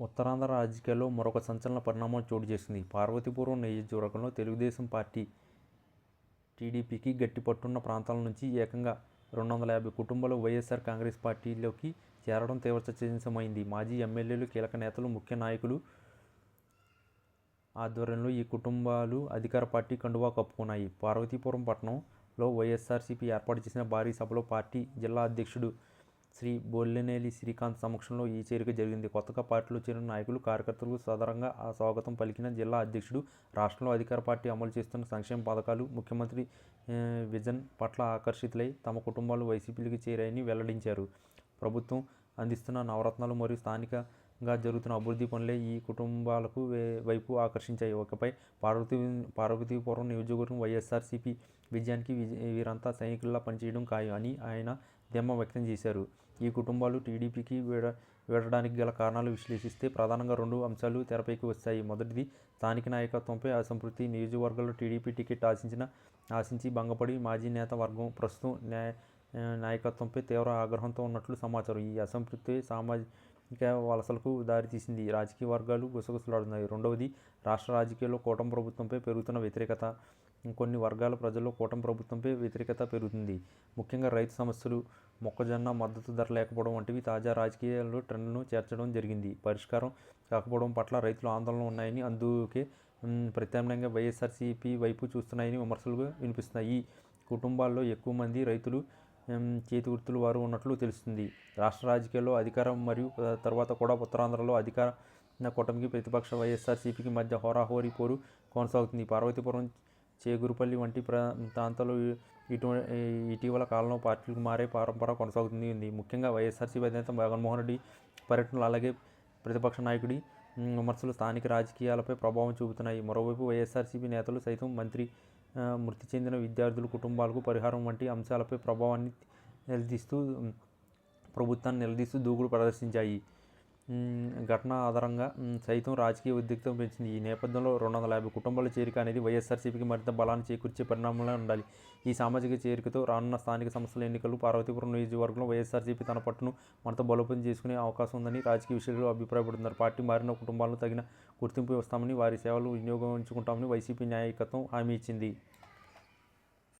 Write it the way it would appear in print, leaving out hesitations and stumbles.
ఉత్తరాంధ్ర రాజకీయాల్లో మరొక సంచలన పరిణామం చోటు చేసుకుంది. పార్వతీపురం నియోజకవర్గంలో తెలుగుదేశం పార్టీ టీడీపీకి గట్టి పట్టున్న ప్రాంతాల నుంచి ఏకంగా 250 కుటుంబాలు వైఎస్ఆర్ కాంగ్రెస్ పార్టీలోకి చేరడం తీవ్ర చర్చనీయాంశమైంది. మాజీ ఎమ్మెల్యేలు, కీలక నేతలు, ముఖ్య నాయకులు ఆధ్వర్యంలో ఈ కుటుంబాలు అధికార పార్టీ కండువా కప్పుకున్నాయి. పార్వతీపురం పట్టణంలో వైఎస్ఆర్సీపీ ఏర్పాటు చేసిన భారీ సభలో పార్టీ జిల్లా అధ్యక్షుడు శ్రీ బొల్లినేని శ్రీకాంత్ సమక్షంలో ఈ చేరిక జరిగింది. కొత్తగా పార్టీలో చేరిన నాయకులు, కార్యకర్తలకు సాదరంగా స్వాగతం పలికిన జిల్లా అధ్యక్షుడు రాష్ట్రంలో అధికార పార్టీ అమలు చేస్తున్న సంక్షేమ పథకాలు, ముఖ్యమంత్రి విజన్ పట్ల ఆకర్షితులై తమ కుటుంబాలు వైసీపీలోకి చేరాయని వెల్లడించారు. ప్రభుత్వం అందిస్తున్న నవరత్నాలు మరియు స్థానికంగా జరుగుతున్న అభివృద్ధి పనులే ఈ కుటుంబాలకు వైపు ఆకర్షించాయి. ఒకపై పార్వతీపురం నియోజకవర్గం వైఎస్ఆర్సీపీ విజయానికి వీరంతా సైనికుల్లా పనిచేయడం ఖాయం అని ఆయన ధీమా వ్యక్తం చేశారు. ఈ కుటుంబాలు టీడీపీకి వీడడానికి గల కారణాలు విశ్లేషిస్తే ప్రధానంగా 2 అంశాలు తెరపైకి వస్తాయి. మొదటిది స్థానిక నాయకత్వంపై అసంతృప్తి. నియోజకవర్గంలో టీడీపీ టికెట్ ఆశించి భంగపడి మాజీ నేత వర్గం ప్రస్తుతం నాయకత్వంపై తీవ్ర ఆగ్రహంతో ఉన్నట్లు సమాచారం. ఈ అసంతృప్తి సామాజిక వలసలకు దారితీసింది. రాజకీయ వర్గాలు గుసగుసలాడుతున్నాయి. రెండవది రాష్ట్ర రాజకీయాల్లో కూటమి ప్రభుత్వంపై పెరుగుతున్న వ్యతిరేకత. కొన్ని వర్గాల ప్రజల్లో కూటమి ప్రభుత్వంపై వ్యతిరేకత పెరుగుతుంది. ముఖ్యంగా రైతు సమస్యలు, మొక్కజొన్న మద్దతు ధర లేకపోవడం వంటివి తాజా రాజకీయాల్లో ట్రెండ్ను చేర్చడం జరిగింది. పరిష్కారం కాకపోవడం పట్ల రైతులు ఆందోళన ఉన్నాయని, అందుకే ప్రత్యామ్నాయంగా వైఎస్ఆర్సీపీ వైపు చూస్తున్నాయని విమర్శలు వినిపిస్తున్నాయి. ఈ కుటుంబాల్లో ఎక్కువ మంది రైతులు, చేతి వృత్తుల వారు ఉన్నట్లు తెలుస్తుంది. రాష్ట్ర రాజకీయాల్లో అధికారం మరియు తర్వాత కూడా ఉత్తరాంధ్రలో అధికార కూటమికి ప్రతిపక్ష వైఎస్ఆర్సీపీకి మధ్య హోరాహోరీ పోరు కొనసాగుతుంది. పార్వతీపురం, చేగురుపల్లి వంటి ప్రాంతాల్లో ఇటీవల కాలంలో పార్టీలకు మారే పరంపర కొనసాగుతుంది. ముఖ్యంగా వైఎస్ఆర్సీపీ అధినేత జగన్మోహన్ రెడ్డి పర్యటనలు, అలాగే ప్రతిపక్ష నాయకుడి విమర్శలు స్థానిక రాజకీయాలపై ప్రభావం చూపుతున్నాయి. మరోవైపు వైఎస్ఆర్సీపీ నేతలు సైతం మృతి చెందిన విద్యార్థుల కుటుంబాలకు పరిహారం వంటి అంశాలపై ప్రభుత్వాన్ని నిలదీస్తూ దూకుడు ప్రదర్శించాయి. ఘటన ఆధారంగా సైతం రాజకీయ ఉద్రిక్తత పెంచింది. ఈ నేపథ్యంలో 250 కుటుంబాల చేరిక అనేది వైఎస్ఆర్సీపీకి మరింత బలాన్ని చేకూర్చే పరిణామంలో ఉండాలి. ఈ సామాజిక చేరికతో రానున్న స్థానిక సంస్థల ఎన్నికలు పార్వతీపురం నియోజకవర్గంలో వైఎస్ఆర్సీపీ తన పట్టును మరింత బలోపేతం చేసుకునే అవకాశం ఉందని రాజకీయ విశ్లేషకులు అభిప్రాయపడుతున్నారు. పార్టీ మారిన కుటుంబాలను తగిన గుర్తింపు ఇస్తామని, వారి సేవలు వినియోగించుకుంటామని వైసీపీ నాయకత్వం హామీ ఇచ్చింది.